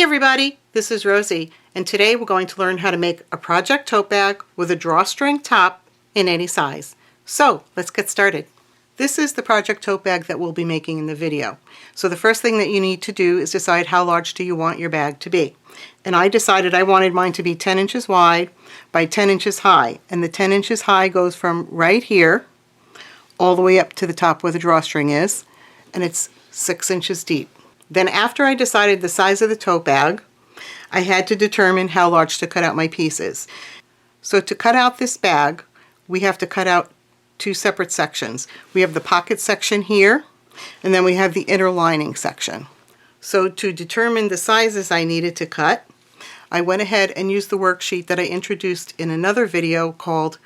everybody, this is Rosie, and today we're going to learn how to make a project tote bag with a drawstring top in any size. So let's get started. This is the project tote bag that we'll be making in the video. So the first thing that you need to do is decide how large do you want your bag to be. And I decided I wanted mine to be 10 inches wide by 10 inches high. And the 10 inches high goes from right here all the way up to the top where the drawstring is, and it's 6 inches deep. Then after I decided the size of the tote bag, I had to determine how large to cut out my pieces. So to cut out this bag, we have to cut out two separate sections. We have the pocket section here, and then we have the inner lining section. So to determine the sizes I needed to cut, I went ahead and used the worksheet that I introduced in another video called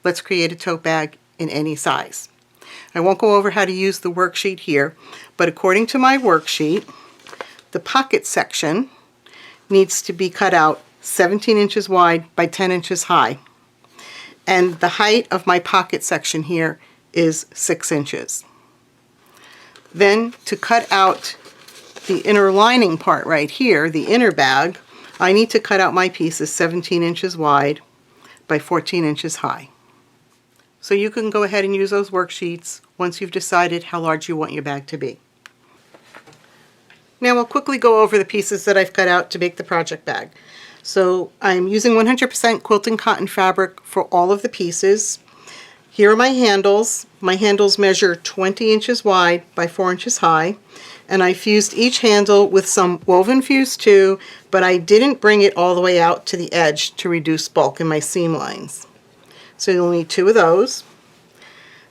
Let's Create a Tote Bag in Any Size. I won't go over how to use the worksheet here, but according to my worksheet, the pocket section needs to be cut out 17 inches wide by 10 inches high. And the height of my pocket section here is 6 inches. Then to cut out the inner lining part right here, the inner bag, I need to cut out my pieces 17 inches wide by 14 inches high. So you can go ahead and use those worksheets once you've decided how large you want your bag to be. Now I'll quickly go over the pieces that I've cut out to make the project bag. So I'm using 100% quilting cotton fabric for all of the pieces. Here are my handles. My handles measure 20 inches wide by 4 inches high, and I fused each handle with some woven fuse too, but I didn't bring it all the way out to the edge to reduce bulk in my seam lines. So you'll need 2 of those.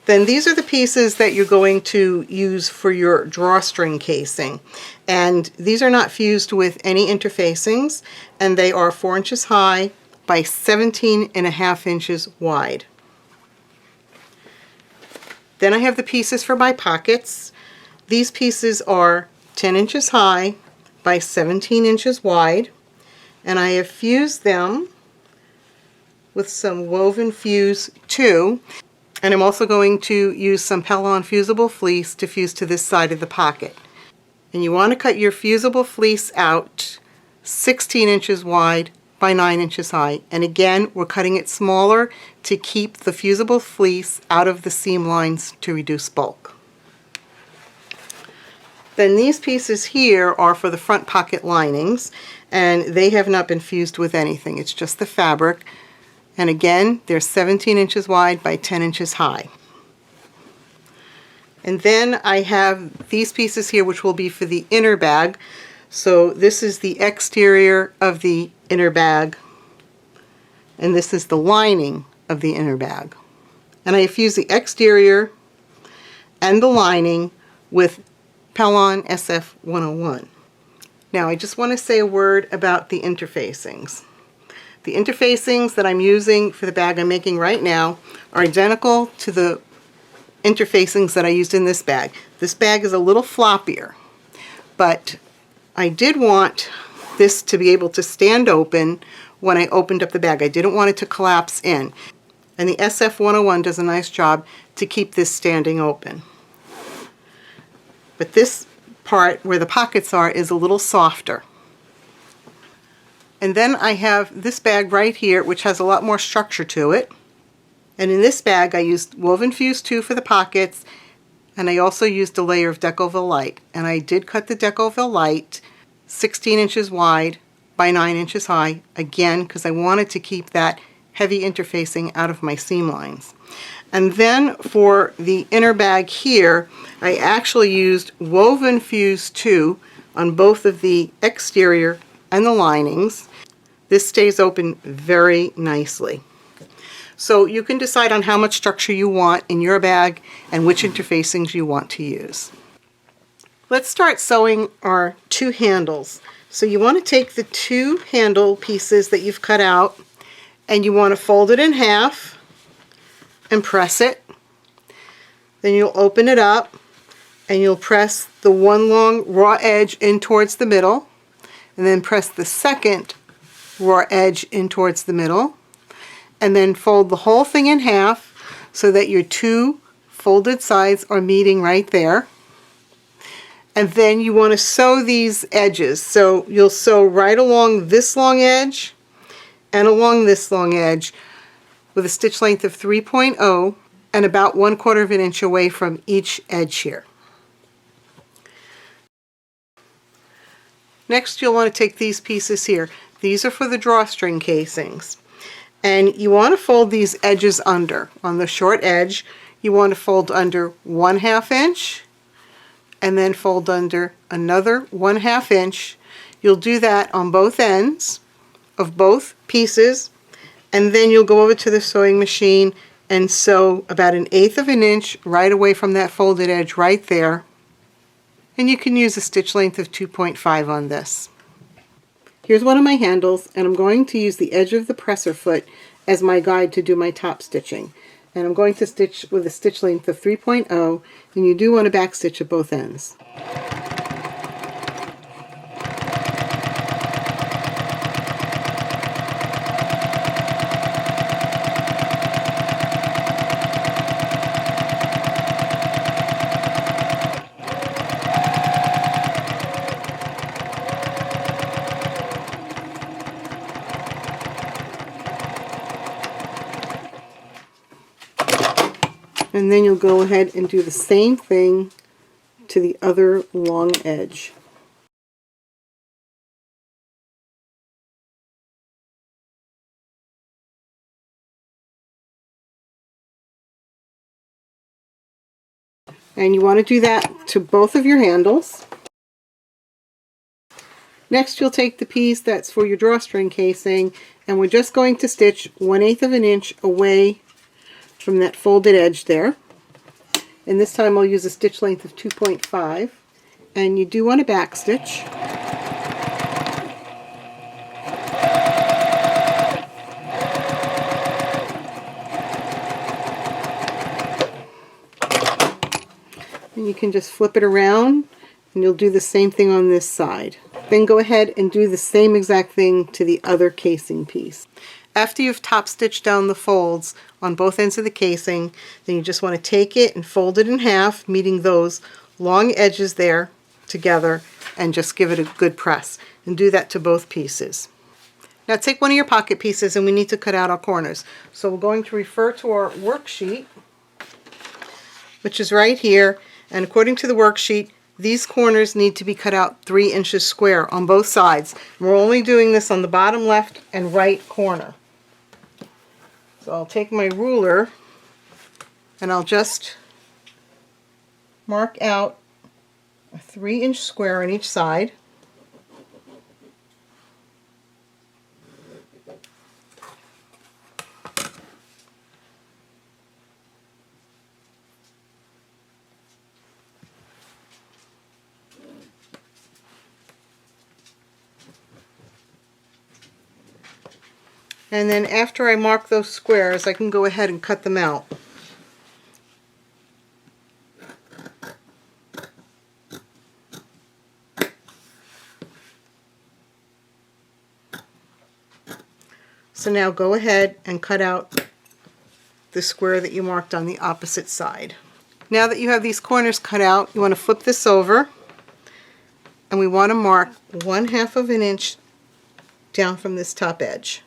Then these are the pieces that you're going to use for your drawstring casing. And these are not fused with any interfacings, and they are 4 inches high by 17.5 inches wide. Then I have the pieces for my pockets. These pieces are 10 inches high by 17 inches wide, and I have fused them with some woven fuse too, and I'm also going to use some Pellon fusible fleece to fuse to this side of the pocket. And you want to cut your fusible fleece out 16 inches wide by 9 inches high, and again we're cutting it smaller to keep the fusible fleece out of the seam lines to reduce bulk. Then these pieces here are for the front pocket linings, and they have not been fused with anything, it's just the fabric. And again, they're 17 inches wide by 10 inches high. And then I have these pieces here which will be for the inner bag. So this is the exterior of the inner bag, and this is the lining of the inner bag. And I have fused the exterior and the lining with Pellon SF 101. Now I just want to say a word about the interfacings. The interfacings that I'm using for the bag I'm making right now are identical to the interfacings that I used in this bag. This bag is a little floppier, but I did want this to be able to stand open when I opened up the bag. I didn't want it to collapse in. And the SF 101 does a nice job to keep this standing open. But this part where the pockets are is a little softer. And then I have this bag right here, which has a lot more structure to it. And in this bag I used woven fuse too for the pockets, and I also used a layer of Decovil Light. And I did cut the Decovil Light 16 inches wide by 9 inches high, again because I wanted to keep that heavy interfacing out of my seam lines. And then for the inner bag here, I actually used woven fuse too on both of the exterior and the linings. This stays open very nicely. So you can decide on how much structure you want in your bag and which interfacings you want to use. Let's start sewing our 2 handles. So you want to take the 2 handle pieces that you've cut out, and you want to fold it in half and press it. Then you'll open it up and you'll press the one long raw edge in towards the middle, and then press the second raw edge in towards the middle, and then fold the whole thing in half so that your 2 folded sides are meeting right there. And then you want to sew these edges. So you'll sew right along this long edge and along this long edge with a stitch length of 3.0 and about 1/4 of an inch away from each edge here. Next, you'll want to take these pieces here. These are for the drawstring casings. And you want to fold these edges under. On the short edge, you want to fold under 1/2 inch and then fold under another 1/2 inch. You'll do that on both ends of both pieces, and then you'll go over to the sewing machine and sew about 1/8 of an inch right away from that folded edge right there. And you can use a stitch length of 2.5 on this. Here's one of my handles, and I'm going to use the edge of the presser foot as my guide to do my top stitching. And I'm going to stitch with a stitch length of 3.0, and you do want to back stitch at both ends. And then you'll go ahead and do the same thing to the other long edge. And you want to do that to both of your handles. Next, you'll take the piece that's for your drawstring casing, and we're just going to stitch 1/8 of an inch away from that folded edge there. And this time I'll use a stitch length of 2.5, and you do want to back stitch. And you can just flip it around, and you'll do the same thing on this side. Then go ahead and do the same exact thing to the other casing piece. After you've top stitched down the folds on both ends of the casing, then you just want to take it and fold it in half, meeting those long edges there together, and just give it a good press. And do that to both pieces. Now take one of your pocket pieces, and we need to cut out our corners. So we're going to refer to our worksheet, which is right here, and according to the worksheet, these corners need to be cut out 3 inches square on both sides. We're only doing this on the bottom left and right corner. So I'll take my ruler and I'll just mark out a 3-inch square on each side. And then after I mark those squares, I can go ahead and cut them out. So now go ahead and cut out the square that you marked on the opposite side. Now that you have these corners cut out, you want to flip this over, and we want to mark 1/2 of an inch down from this top edge.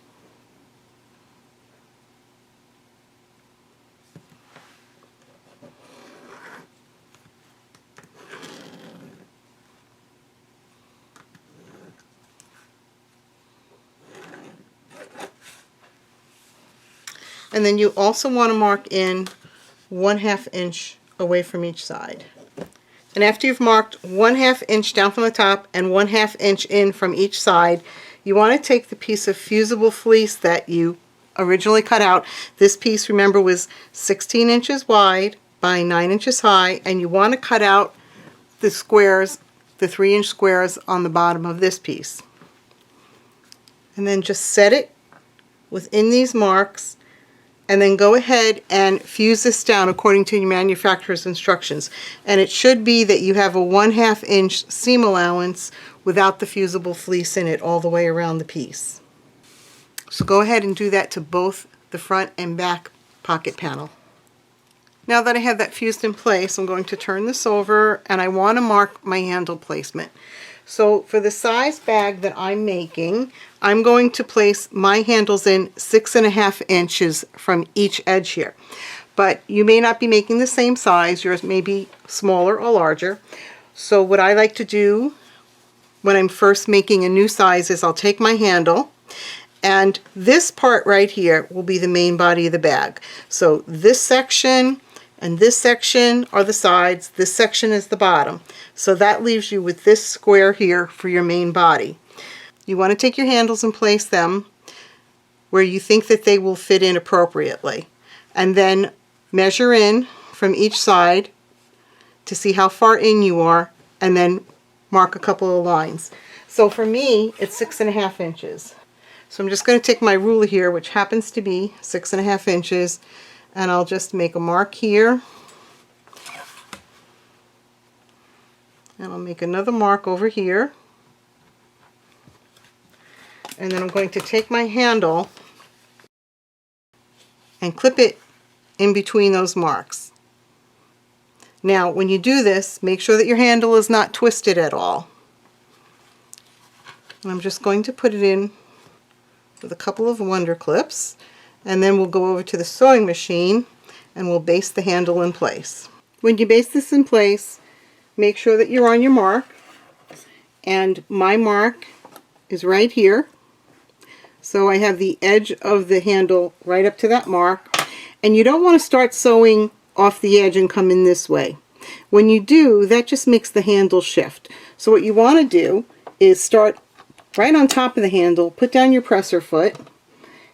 And then you also want to mark in 1/2 inch away from each side. And after you've marked 1/2 inch down from the top and 1/2 inch in from each side, you want to take the piece of fusible fleece that you originally cut out. This piece, remember, was 16 inches wide by 9 inches high, and you want to cut out the squares, the 3-inch squares on the bottom of this piece. And then just set it within these marks, and then go ahead and fuse this down according to your manufacturer's instructions. And it should be that you have a 1/2 inch seam allowance without the fusible fleece in it all the way around the piece. So go ahead and do that to both the front and back pocket panel. Now that I have that fused in place, I'm going to turn this over and I want to mark my handle placement. So for the size bag that I'm making, I'm going to place my handles in 6.5 inches from each edge here. But you may not be making the same size, yours may be smaller or larger. So what I like to do when I'm first making a new size is I'll take my handle, and this part right here will be the main body of the bag. So this section and this section are the sides, this section is the bottom. So that leaves you with this square here for your main body. You want to take your handles and place them where you think that they will fit in appropriately. And then measure in from each side to see how far in you are, and then mark a couple of lines. So for me, it's 6.5 inches. So I'm just going to take my ruler here, which happens to be 6.5 inches, and I'll just make a mark here. And I'll make another mark over here. And then I'm going to take my handle and clip it in between those marks. Now, when you do this, make sure that your handle is not twisted at all. And I'm just going to put it in with a couple of wonder clips, and then we'll go over to the sewing machine and we'll baste the handle in place. When you baste this in place, make sure that you're on your mark, and my mark is right here. So I have the edge of the handle right up to that mark, and you don't want to start sewing off the edge and come in this way. When you do, that just makes the handle shift. So what you want to do is start right on top of the handle, put down your presser foot,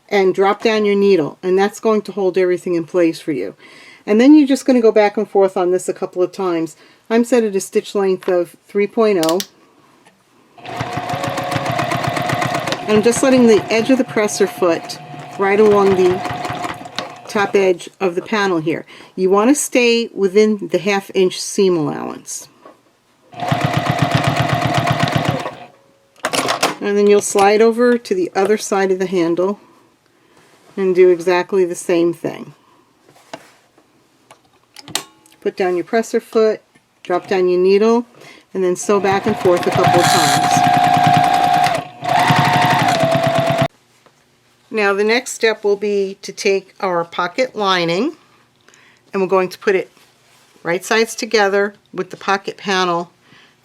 and drop down your needle, and that's going to hold everything in place for you. And then you're just going to go back and forth on this a couple of times. I'm set at a stitch length of 3.0. And I'm just letting the edge of the presser foot right along the top edge of the panel here. You want to stay within the 1/2 inch seam allowance. And then you'll slide over to the other side of the handle and do exactly the same thing. Put down your presser foot, drop down your needle, and then sew back and forth a couple of times. Now the next step will be to take our pocket lining, and we're going to put it right sides together with the pocket panel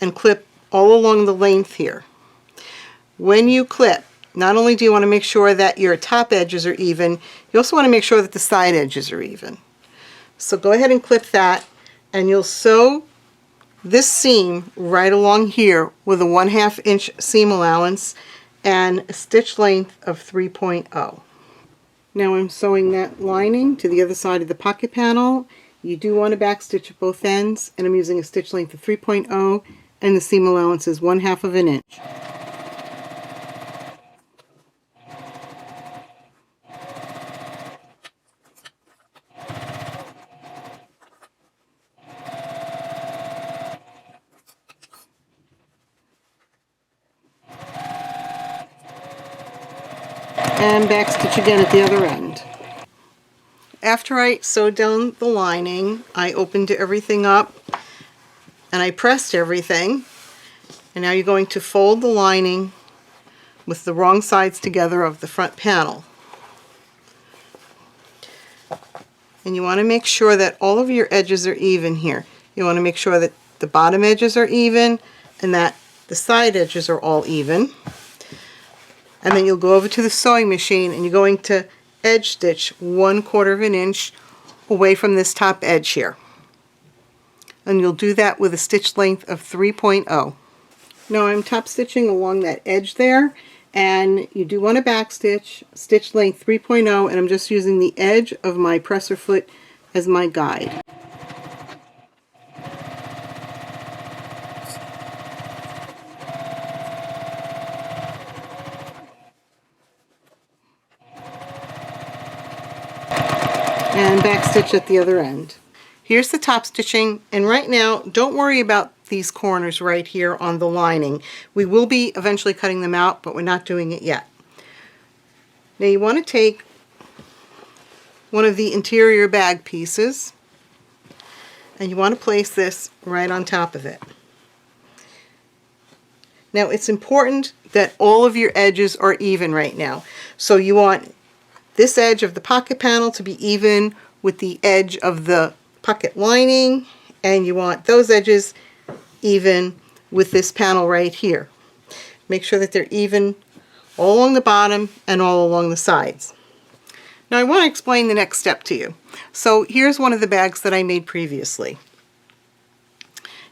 and clip all along the length here. When you clip, not only do you want to make sure that your top edges are even, you also want to make sure that the side edges are even. So go ahead and clip that, and you'll sew this seam right along here with a 1/2 inch seam allowance and a stitch length of 3.0. Now I'm sewing that lining to the other side of the pocket panel. You do want to backstitch at both ends, and I'm using a stitch length of 3.0, and the seam allowance is 1/2 of an inch. And backstitch again at the other end. After I sewed down the lining, I opened everything up and I pressed everything. And now you're going to fold the lining with the wrong sides together of the front panel. And you want to make sure that all of your edges are even here. You want to make sure that the bottom edges are even and that the side edges are all even. And then you'll go over to the sewing machine and you're going to edge stitch 1/4 of an inch away from this top edge here. And you'll do that with a stitch length of 3.0. Now I'm top stitching along that edge there, and you do want to back stitch, stitch length 3.0, and I'm just using the edge of my presser foot as my guide. And backstitch at the other end. Here's the top stitching, and right now don't worry about these corners right here on the lining. We will be eventually cutting them out, but we're not doing it yet. Now you want to take one of the interior bag pieces and you want to place this right on top of it. Now it's important that all of your edges are even right now. So you want this edge of the pocket panel to be even with the edge of the pocket lining, and you want those edges even with this panel right here. Make sure that they're even all along the bottom and all along the sides. Now I want to explain the next step to you. So here's one of the bags that I made previously.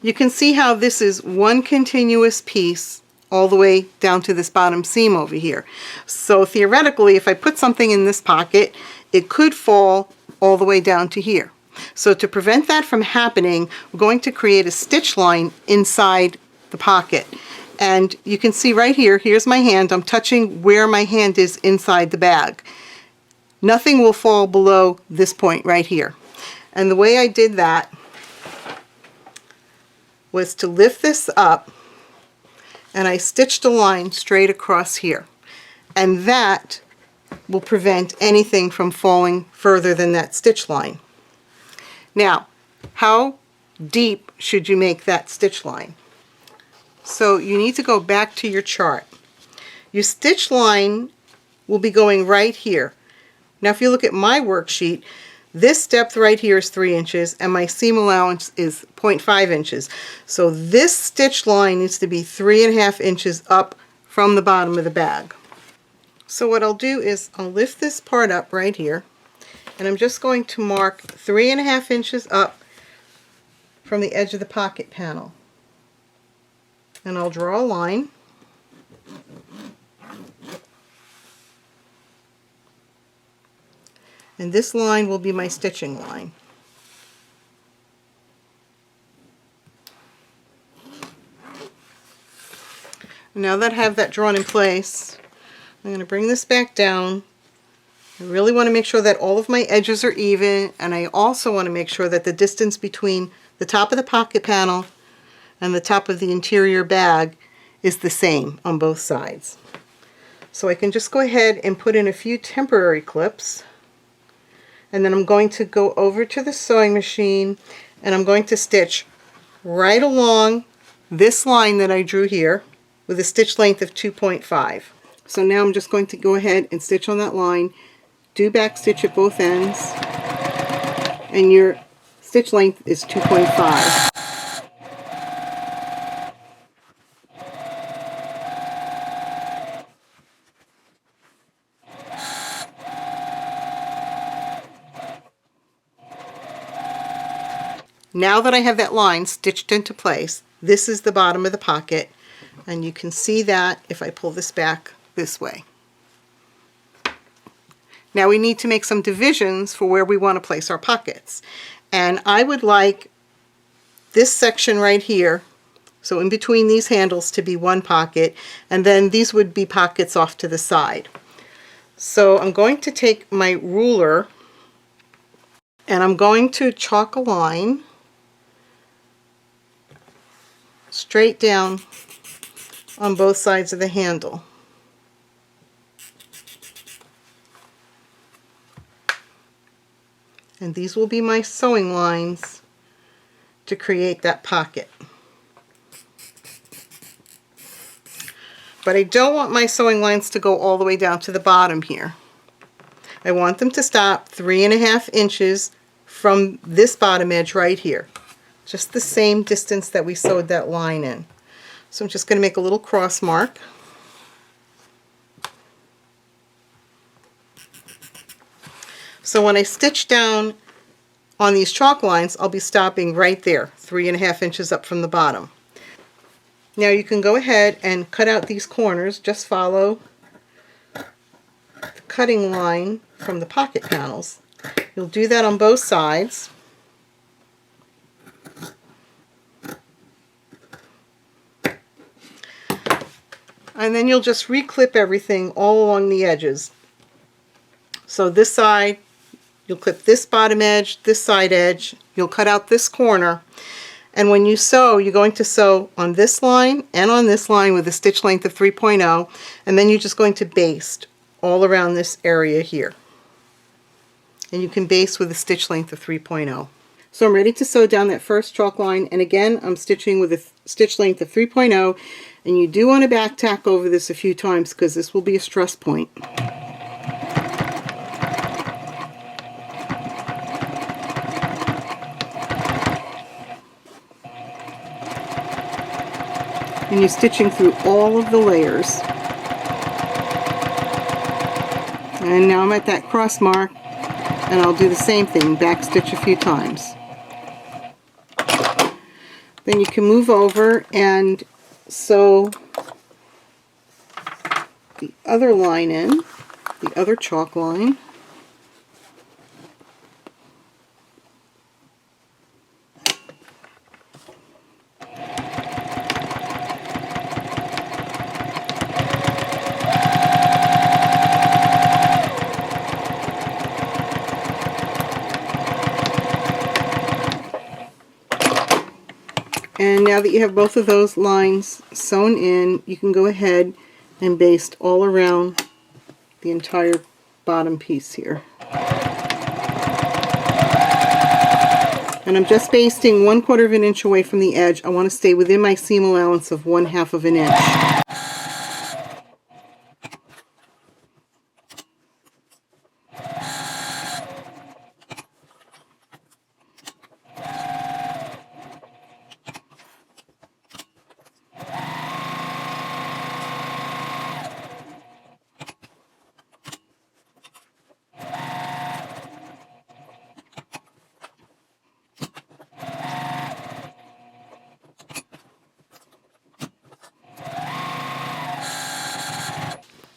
You can see how this is one continuous piece all the way down to this bottom seam over here. So theoretically, if I put something in this pocket, it could fall all the way down to here. So to prevent that from happening, we're going to create a stitch line inside the pocket. And you can see right here, here's my hand. I'm touching where my hand is inside the bag. Nothing will fall below this point right here. And the way I did that was to lift this up, and I stitched a line straight across here. And that will prevent anything from falling further than that stitch line. Now, how deep should you make that stitch line? So you need to go back to your chart. Your stitch line will be going right here. Now if you look at my worksheet, this depth right here is 3 inches and my seam allowance is 0.5 inches. So this stitch line needs to be 3.5 inches up from the bottom of the bag. So what I'll do is I'll lift this part up right here, and I'm just going to mark 3.5 inches up from the edge of the pocket panel. And I'll draw a line. And this line will be my stitching line. Now that I have that drawn in place, I'm going to bring this back down. I really want to make sure that all of my edges are even, and I also want to make sure that the distance between the top of the pocket panel and the top of the interior bag is the same on both sides. So I can just go ahead and put in a few temporary clips. And then I'm going to go over to the sewing machine and I'm going to stitch right along this line that I drew here with a stitch length of 2.5. So now I'm just going to go ahead and stitch on that line, do back stitch at both ends, and your stitch length is 2.5. Now that I have that line stitched into place, this is the bottom of the pocket, and you can see that if I pull this back this way. Now we need to make some divisions for where we want to place our pockets. And I would like this section right here, so in between these handles, to be one pocket, and then these would be pockets off to the side. So I'm going to take my ruler and I'm going to chalk a line straight down on both sides of the handle. And these will be my sewing lines to create that pocket. But I don't want my sewing lines to go all the way down to the bottom here. I want them to stop 3.5 inches from this bottom edge right here. Just the same distance that we sewed that line in. So I'm just going to make a little cross mark. So when I stitch down on these chalk lines, I'll be stopping right there, 3.5 inches up from the bottom. Now you can go ahead and cut out these corners. Just follow the cutting line from the pocket panels. You'll do that on both sides. And then you'll just reclip everything all along the edges. So this side, you'll clip this bottom edge, this side edge, you'll cut out this corner, and when you sew, you're going to sew on this line and on this line with a stitch length of 3.0, and then you're just going to baste all around this area here. And you can baste with a stitch length of 3.0. So I'm ready to sew down that first chalk line, and again I'm stitching with a stitch length of 3.0, and you do want to back tack over this a few times because this will be a stress point. And you're stitching through all of the layers. And now I'm at that cross mark, and I'll do the same thing, back stitch a few times. Then you can move over and sew the other line in, the other chalk line. And now that you have both of those lines sewn in, you can go ahead and baste all around the entire bottom piece here. And I'm just basting 1/4 of an inch away from the edge. I want to stay within my seam allowance of 1/2 of an inch.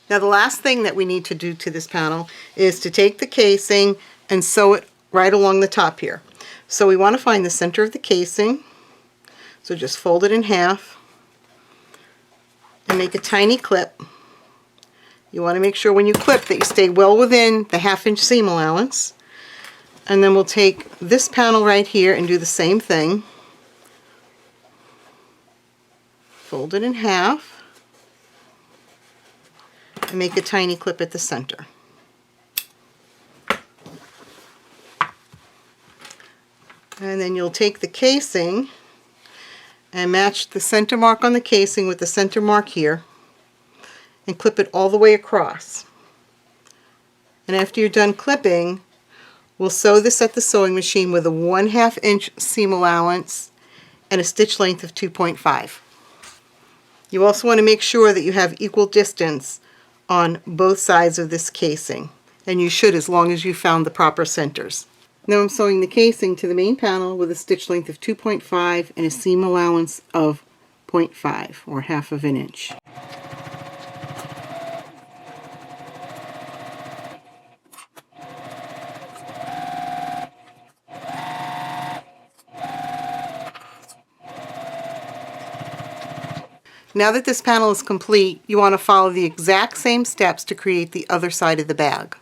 Now the last thing that we need to do to this panel is to take the casing and sew it right along the top here. So we want to find the center of the casing, so just fold it in half and make a tiny clip. You want to make sure when you clip that you stay well within the 1/2 inch seam allowance. And then we'll take this panel right here and do the same thing. Fold it in half and make a tiny clip at the center. And then you'll take the casing and match the center mark on the casing with the center mark here and clip it all the way across. And after you're done clipping, we'll sew this at the sewing machine with a 1/2 inch seam allowance and a stitch length of 2.5. You also want to make sure that you have equal distance on both sides of this casing, and you should as long as you found the proper centers. Now I'm sewing the casing to the main panel with a stitch length of 2.5 and a seam allowance of 0.5 or 1/2 of an inch. Now that this panel is complete, you want to follow the exact same steps to create the other side of the bag.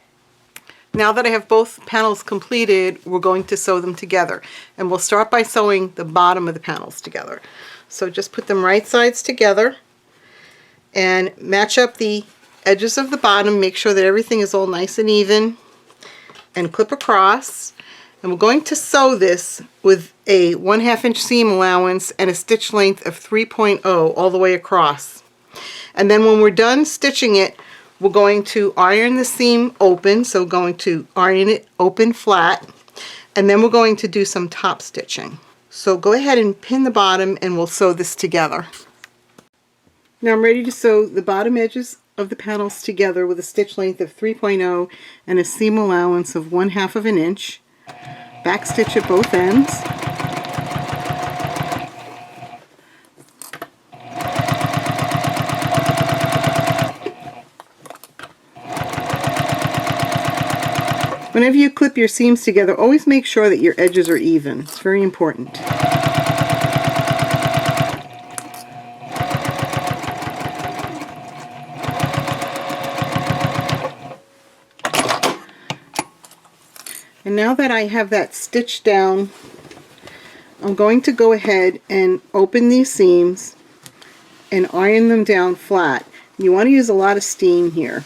Now that I have both panels completed, we're going to sew them together. And we'll start by sewing the bottom of the panels together. So just put them right sides together and match up the edges of the bottom, make sure that everything is all nice and even, and clip across. And we're going to sew this with a 1/2 inch seam allowance and a stitch length of 3.0 all the way across. And then when we're done stitching it, we're going to iron the seam open, so going to iron it open flat, and then we're going to do some top stitching. So go ahead and pin the bottom and we'll sew this together. Now I'm ready to sew the bottom edges of the panels together with a stitch length of 3.0 and a seam allowance of 1/2 of an inch. Back stitch at both ends. Whenever you clip your seams together, always make sure that your edges are even. It's very important. And now that I have that stitched down, I'm going to go ahead and open these seams and iron them down flat. You want to use a lot of steam here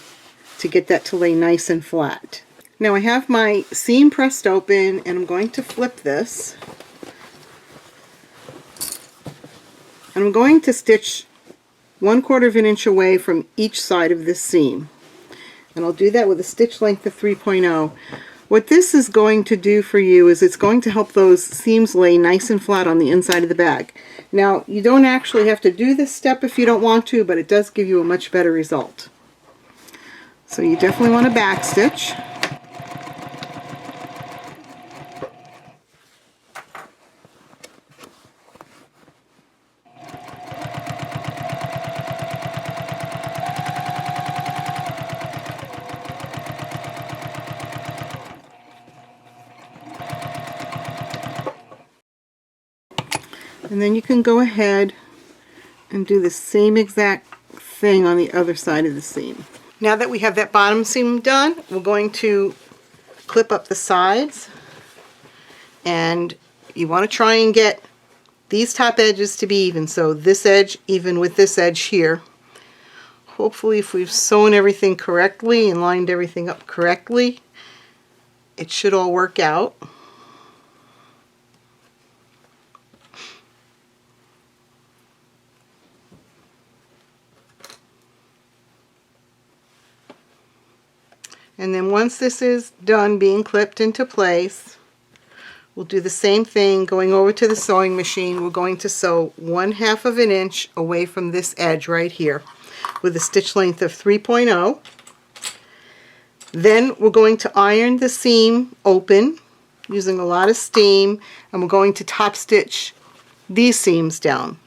to get that to lay nice and flat. Now I have my seam pressed open and I'm going to flip this. And I'm going to stitch 1/4 of an inch away from each side of this seam. And I'll do that with a stitch length of 3.0. What this is going to do for you is it's going to help those seams lay nice and flat on the inside of the bag. Now, you don't actually have to do this step if you don't want to, but it does give you a much better result. So you definitely want to back stitch. And then you can go ahead and do the same exact thing on the other side of the seam. Now that we have that bottom seam done, we're going to clip up the sides. And you want to try and get these top edges to be even. So this edge even with this edge here. Hopefully if we've sewn everything correctly and lined everything up correctly, it should all work out. And then once this is done being clipped into place, we'll do the same thing going over to the sewing machine. We're going to sew 1/2 of an inch away from this edge right here with a stitch length of 3.0. Then we're going to iron the seam open using a lot of steam, and we're going to top stitch these seams down.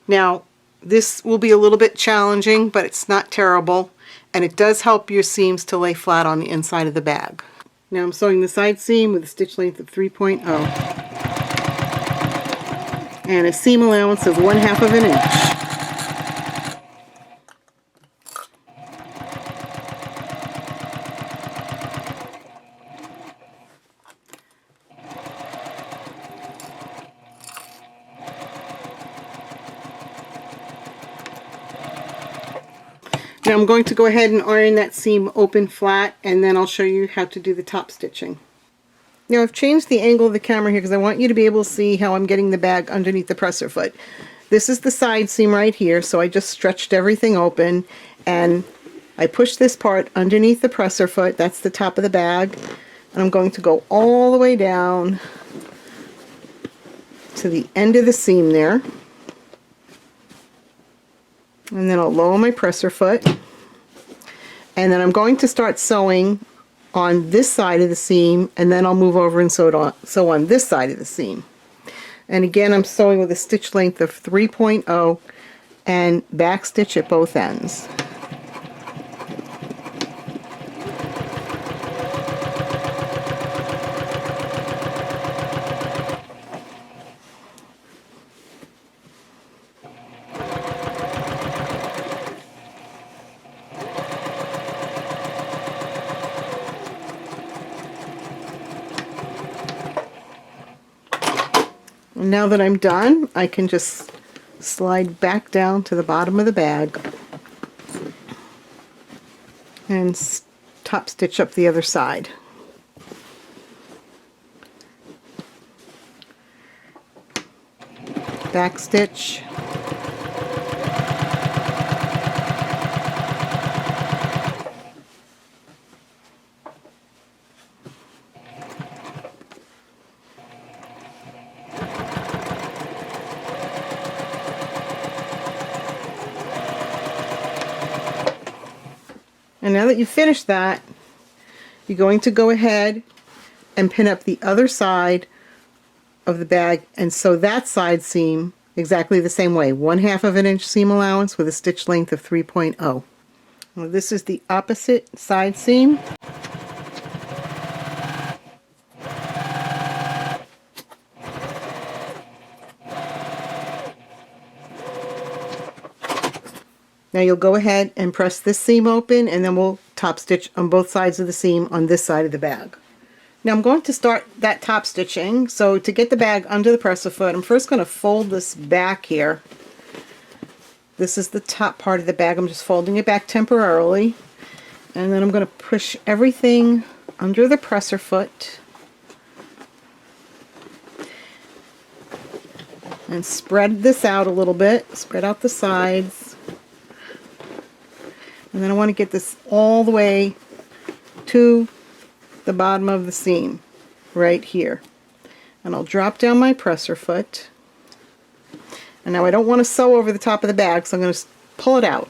Now this will be a little bit challenging, but it's not terrible. And it does help your seams to lay flat on the inside of the bag. Now I'm sewing the side seam with a stitch length of 3.0 and a seam allowance of 1/2 of an inch. Now I'm going to go ahead and iron that seam open flat, and then I'll show you how to do the top stitching. Now I've changed the angle of the camera here because I want you to be able to see how I'm getting the bag underneath the presser foot. This is the side seam right here, so I just stretched everything open and I pushed this part underneath the presser foot. That's the top of the bag. And I'm going to go all the way down to the end of the seam there. And then I'll lower my presser foot, and then I'm going to start sewing on this side of the seam, and then I'll move over and sew on this side of the seam. And again, I'm sewing with a stitch length of 3.0 and back stitch at both ends. And now that I'm done, I can just slide back down to the bottom of the bag and top stitch up the other side. Back stitch. And now that you've finished that, you're going to go ahead and pin up the other side of the bag and sew that side seam exactly the same way. 1/2 of an inch seam allowance with a stitch length of 3.0. Well, this is the opposite side seam. Now you'll go ahead and press this seam open, and then we'll top stitch on both sides of the seam on this side of the bag. Now I'm going to start that top stitching. So to get the bag under the presser foot, I'm first going to fold this back here. This is the top part of the bag. I'm just folding it back temporarily. And then I'm going to push everything under the presser foot and spread this out a little bit, spread out the sides. And then I want to get this all the way to the bottom of the seam right here. And I'll drop down my presser foot. And now I don't want to sew over the top of the bag, so I'm going to pull it out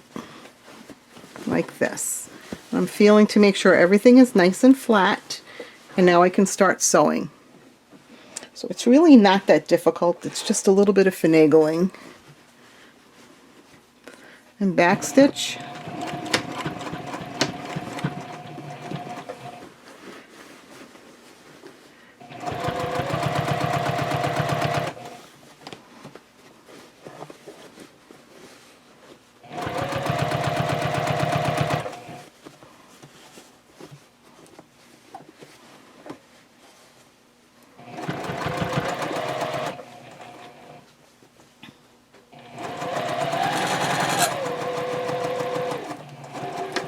like this. I'm feeling to make sure everything is nice and flat, and now I can start sewing. So it's really not that difficult, it's just a little bit of finagling. And backstitch.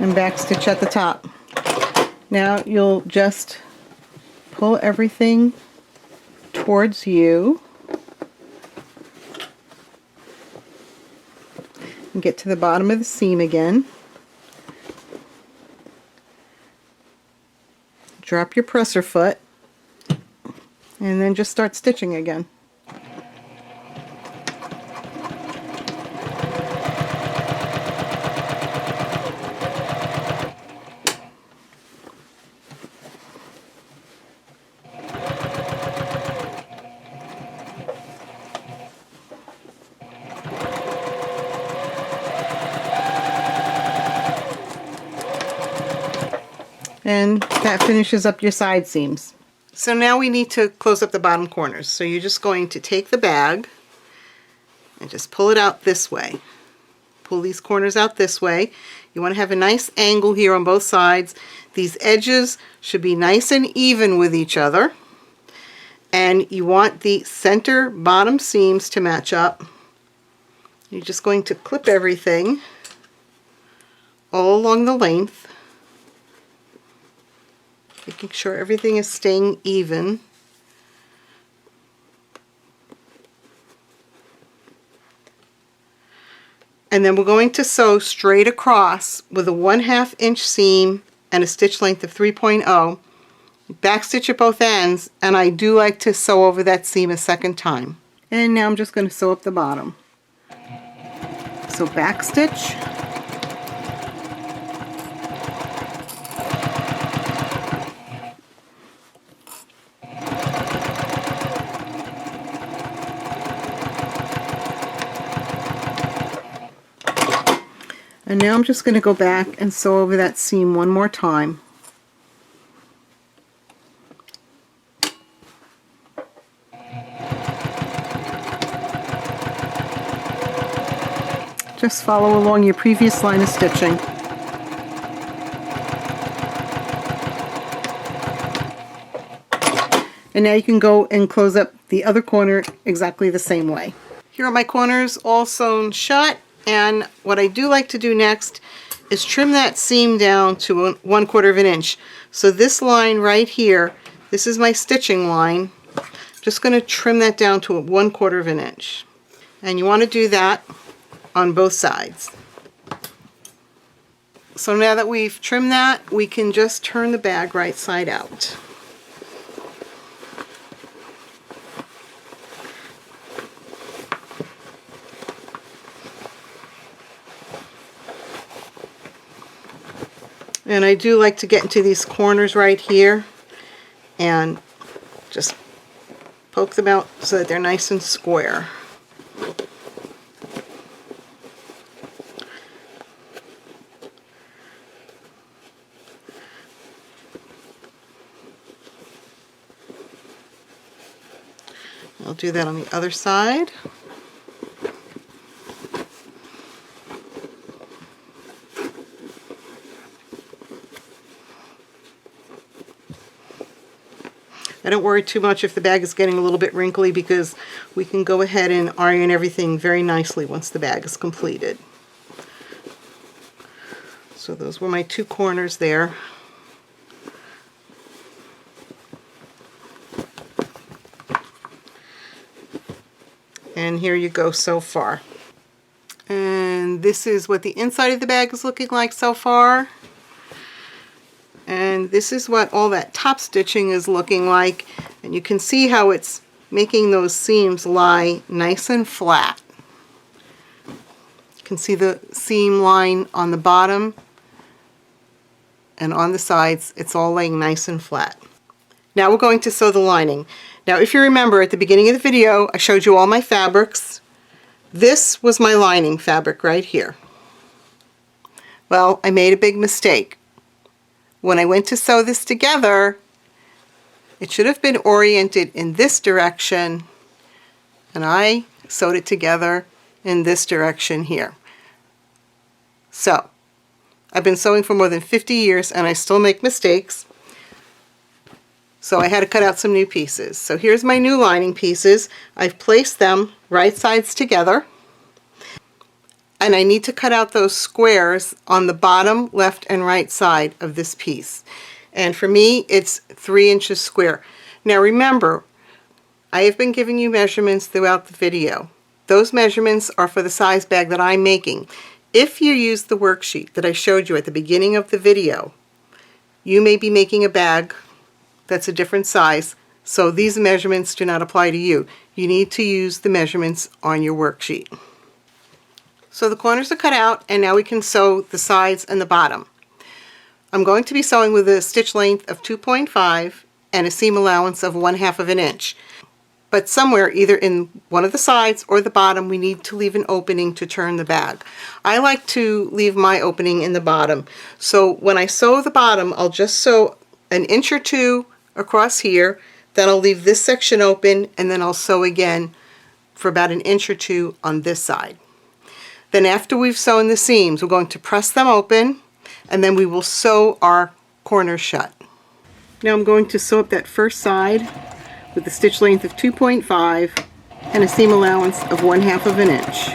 And backstitch at the top. Now you'll just pull everything towards you and get to the bottom of the seam again. Drop your presser foot and then just start stitching again. And that finishes up your side seams. So now we need to close up the bottom corners. So you're just going to take the bag and just pull it out this way. Pull these corners out this way. You want to have a nice angle here on both sides. These edges should be nice and even with each other. And you want the center bottom seams to match up. You're just going to clip everything all along the length, making sure everything is staying even. And then we're going to sew straight across with a 1/2 inch seam and a stitch length of 3.0. Backstitch at both ends, and I do like to sew over that seam a second time. And now I'm just going to sew up the bottom. So backstitch. And now I'm just going to go back and sew over that seam one more time. Just follow along your previous line of stitching. And now you can go and close up the other corner exactly the same way. Here are my corners all sewn shut. And what I do like to do next is trim that seam down to 1/4 inch. So this line right here, this is my stitching line. Just going to trim that down to 1/4 inch. And you want to do that on both sides. So now that we've trimmed that, we can just turn the bag right side out. And I do like to get into these corners right here and just poke them out so that they're nice and square. I'll do that on the other side. I don't worry too much if the bag is getting a little bit wrinkly, because we can go ahead and iron everything very nicely once the bag is completed. So those were my two corners there. And here you go so far. And this is what the inside of the bag is looking like so far. And this is what all that top stitching is looking like. And you can see how it's making those seams lie nice and flat. You can see the seam line on the bottom and on the sides. It's all laying nice and flat. Now we're going to sew the lining. Now if you remember at the beginning of the video I showed you all my fabrics. This was my lining fabric right here. Well, I made a big mistake. When I went to sew this together, it should have been oriented in this direction, and I sewed it together in this direction here. So, I've been sewing for more than 50 years and I still make mistakes. So I had to cut out some new pieces. So here's my new lining pieces. I've placed them right sides together. And I need to cut out those squares on the bottom, left, and right side of this piece. And for me, it's 3 inches square. Now remember, I have been giving you measurements throughout the video. Those measurements are for the size bag that I'm making. If you use the worksheet that I showed you at the beginning of the video, you may be making a bag that's a different size, so these measurements do not apply to you. You need to use the measurements on your worksheet. So the corners are cut out, and now we can sew the sides and the bottom. I'm going to be sewing with a stitch length of 2.5 and a seam allowance of 1/2 of an inch. But somewhere, either in one of the sides or the bottom, we need to leave an opening to turn the bag. I like to leave my opening in the bottom. So when I sew the bottom, I'll just sew 1 inch or 2 across here, then I'll leave this section open, and then I'll sew again for about 1 inch or 2 on this side. Then after we've sewn the seams, we're going to press them open, and then we will sew our corners shut. Now I'm going to sew up that first side with a stitch length of 2.5 and a seam allowance of 1/2 of an inch.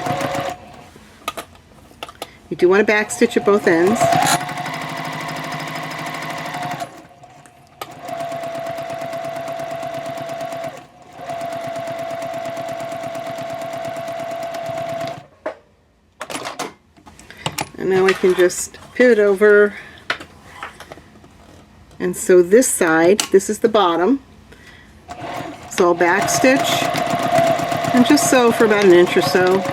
You do want to back stitch at both ends. And now I can just pivot over and sew this side. This is the bottom. So I'll back stitch and just sew for about 1 inch or so.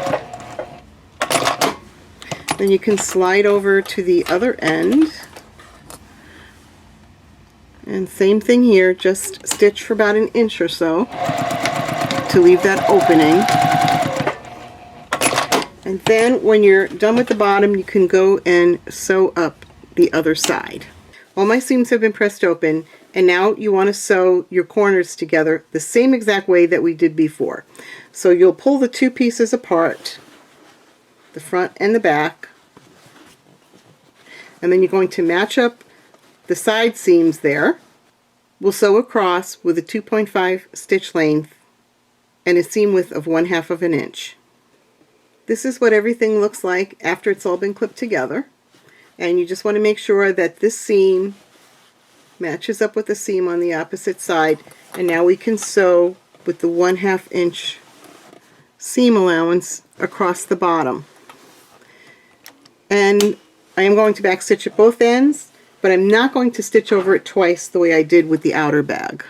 Then you can slide over to the other end. And same thing here, just stitch for about 1 inch or so to leave that opening. And then when you're done with the bottom, you can go and sew up the other side. All my seams have been pressed open, and now you want to sew your corners together the same exact way that we did before. So you'll pull the two pieces apart, the front and the back, and then you're going to match up the side seams there. We'll sew across with a 2.5 stitch length and a seam width of 1/2 of an inch. This is what everything looks like after it's all been clipped together. And you just want to make sure that this seam matches up with the seam on the opposite side. And now we can sew with the 1/2 inch seam allowance across the bottom. And I am going to back stitch at both ends, but I'm not going to stitch over it twice the way I did with the outer bag.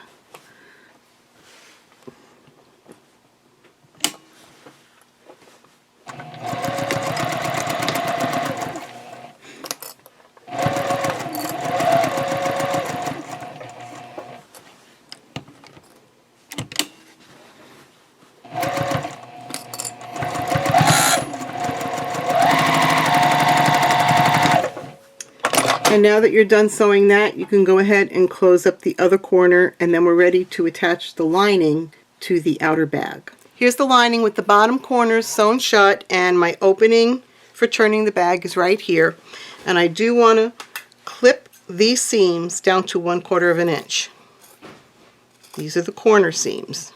And now that you're done sewing that, you can go ahead and close up the other corner, and then we're ready to attach the lining to the outer bag. Here's the lining with the bottom corners sewn shut, and my opening for turning the bag is right here. And I do want to clip these seams down to 1/4 of an inch. These are the corner seams.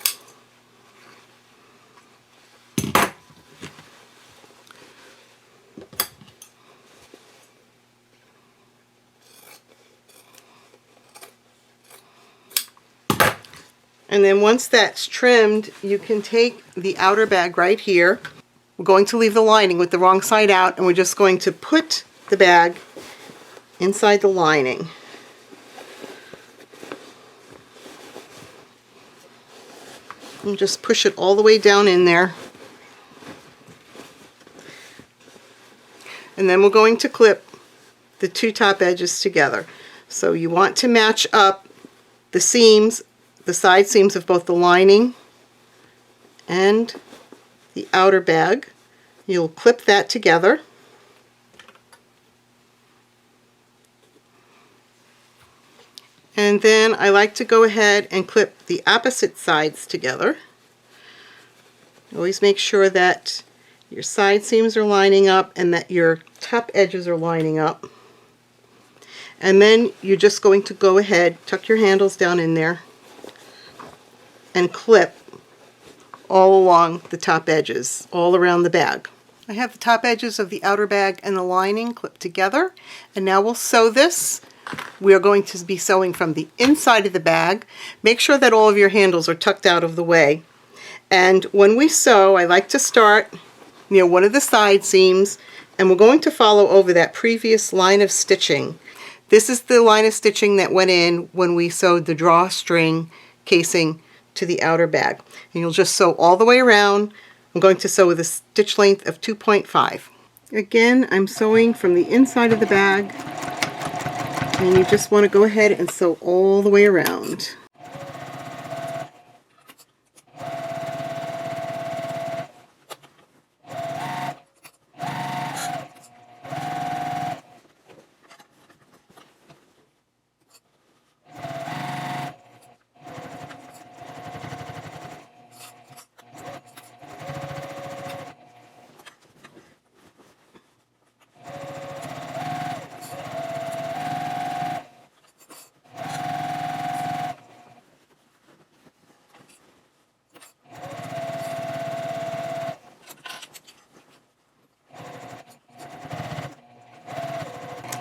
And then once that's trimmed, you can take the outer bag right here. We're going to leave the lining with the wrong side out, and we're just going to put the bag inside the lining. And just push it all the way down in there. And then we're going to clip the two top edges together. So you want to match up the seams, the side seams of both the lining and the outer bag. You'll clip that together. And then I like to go ahead and clip the opposite sides together. Always make sure that your side seams are lining up and that your top edges are lining up. And then you're just going to go ahead, tuck your handles down in there, and clip all along the top edges, all around the bag. I have the top edges of the outer bag and the lining clipped together, and now we'll sew this. We are going to be sewing from the inside of the bag. Make sure that all of your handles are tucked out of the way. And when we sew, I like to start near one of the side seams, and we're going to follow over that previous line of stitching. This is the line of stitching that went in when we sewed the drawstring casing to the outer bag. And you'll just sew all the way around. I'm going to sew with a stitch length of 2.5. Again, I'm sewing from the inside of the bag, and you just want to go ahead and sew all the way around.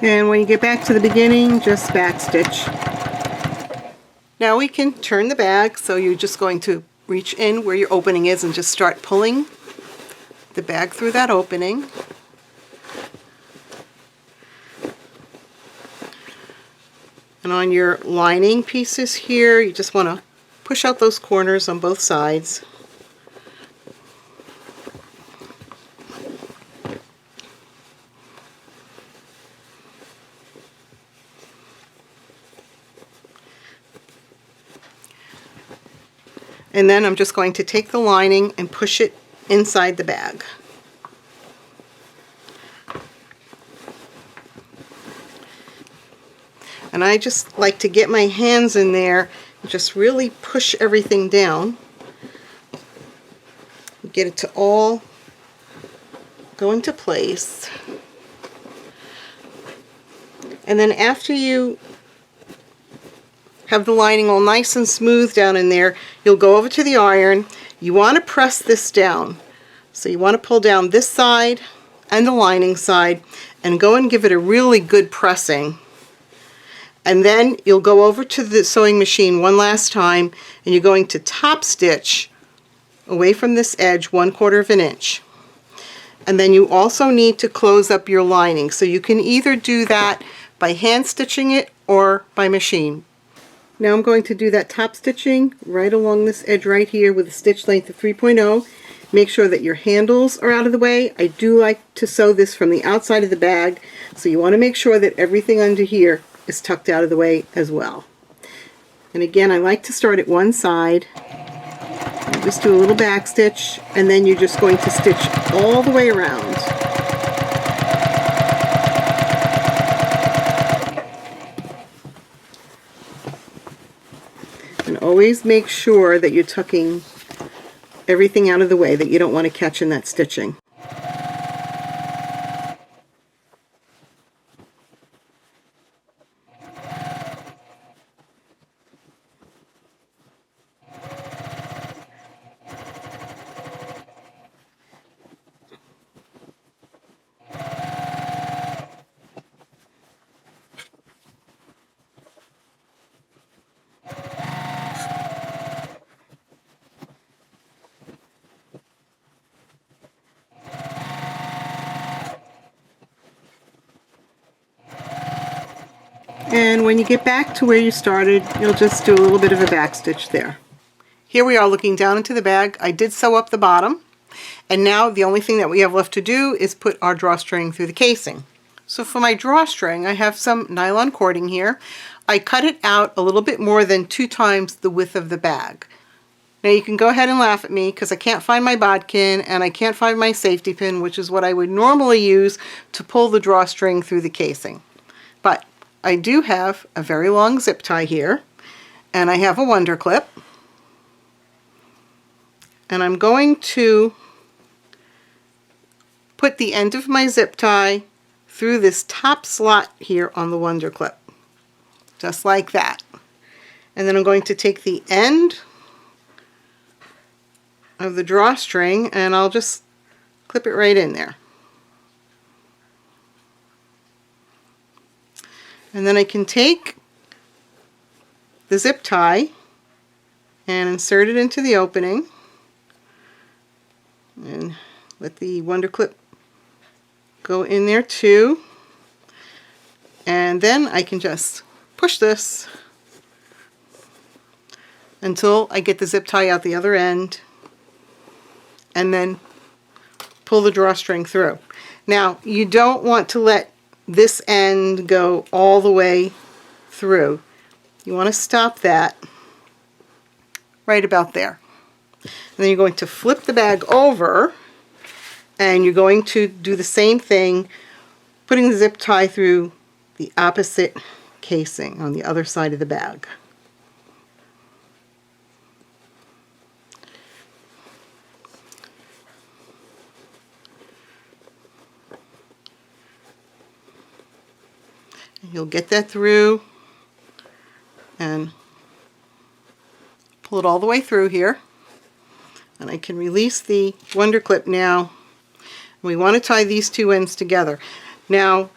And when you get back to the beginning, just backstitch. Now we can turn the bag, so you're just going to reach in where your opening is and just start pulling the bag through that opening. And on your lining pieces here, you just want to push out those corners on both sides. And then I'm just going to take the lining and push it inside the bag. And I just like to get my hands in there and just really push everything down. Get it to all go into place. And then after you have the lining all nice and smooth down in there, you'll go over to the iron. You want to press this down. So you want to pull down this side and the lining side and go and give it a really good pressing. And then you'll go over to the sewing machine one last time, and you're going to top stitch away from this edge 1/4 of an inch. And then you also need to close up your lining. So you can either do that by hand stitching it or by machine. Now I'm going to do that top stitching right along this edge right here with a stitch length of 3.0. Make sure that your handles are out of the way. I do like to sew this from the outside of the bag, so you want to make sure that everything under here is tucked out of the way as well. And again, I like to start at one side. Just do a little back stitch, and then you're just going to stitch all the way around. And always make sure that you're tucking everything out of the way that you don't want to catch in that stitching. And when you get back to where you started, you'll just do a little bit of a back stitch there. Here we are looking down into the bag. I did sew up the bottom, and now the only thing that we have left to do is put our drawstring through the casing. So for my drawstring, I have some nylon cording here. I cut it out a little bit more than 2 times the width of the bag. Now you can go ahead and laugh at me because I can't find my bodkin and I can't find my safety pin, which is what I would normally use to pull the drawstring through the casing. But I do have a very long zip tie here, and I have a wonder clip. And I'm going to put the end of my zip tie through this top slot here on the wonder clip, just like that. And then I'm going to take the end of the drawstring and I'll just clip it right in there. And then I can take the zip tie and insert it into the opening and let the wonder clip go in there too. And then I can just push this until I get the zip tie out the other end and then pull the drawstring through. Now you don't want to let this end go all the way through. You want to stop that right about there. And then you're going to flip the bag over and you're going to do the same thing, putting the zip tie through the opposite casing on the other side of the bag. You'll get that through and pull it all the way through here. And I can release the wonder clip now. We want to tie these 2 ends together. Now,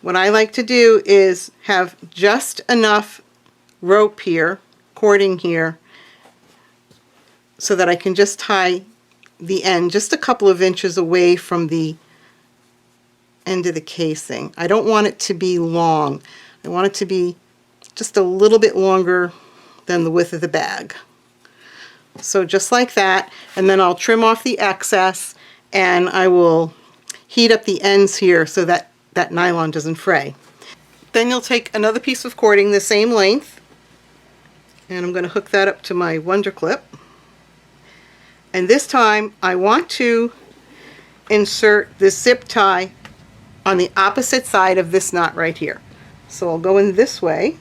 what I like to do is have just enough rope here, cording here, so that I can just tie the end just a couple of inches away from the end of the casing. I don't want it to be long. I want it to be just a little bit longer than the width of the bag. So just like that, and then I'll trim off the excess and I will heat up the ends here so that that nylon doesn't fray. Then you'll take another piece of cording the same length and I'm going to hook that up to my wonder clip. And this time I want to insert this zip tie on the opposite side of this knot right here. So I'll go in this way.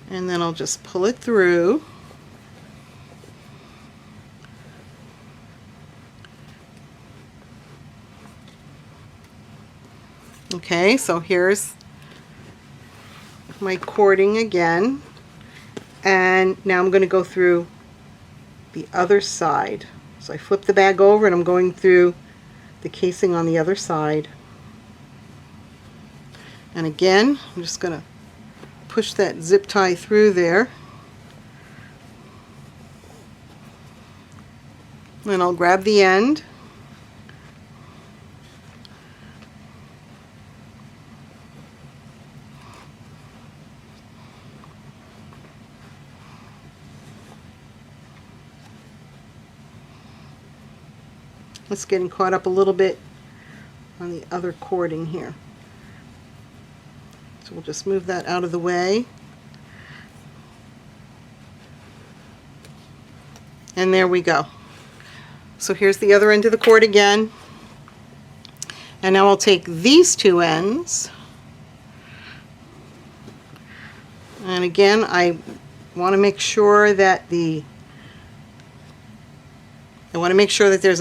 And then I'll just pull it through. Okay, so here's my cording again. And now I'm going to go through the other side. So I flip the bag over and I'm going through the casing on the other side. And again, I'm just going to push that zip tie through there. Then I'll grab the end. It's getting caught up a little bit on the other cording here. So we'll just move that out of the way. And there we go. So here's the other end of the cord again. And now I'll take these 2 ends. And again, I want to make sure that there's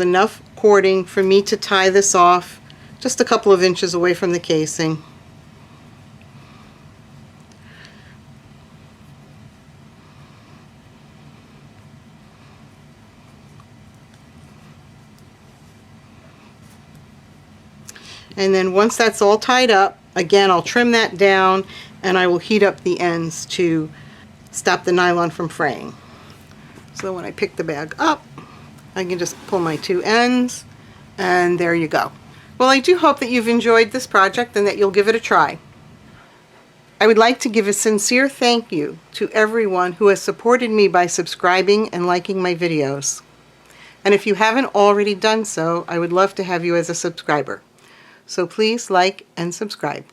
enough cording for me to tie this off just a couple of inches away from the casing. And then once that's all tied up, again, I'll trim that down and I will heat up the ends to stop the nylon from fraying. So when I pick the bag up, I can just pull my two ends, and there you go. Well, I do hope that you've enjoyed this project and that you'll give it a try. I would like to give a sincere thank you to everyone who has supported me by subscribing and liking my videos. And if you haven't already done so, I would love to have you as a subscriber. So please like and subscribe.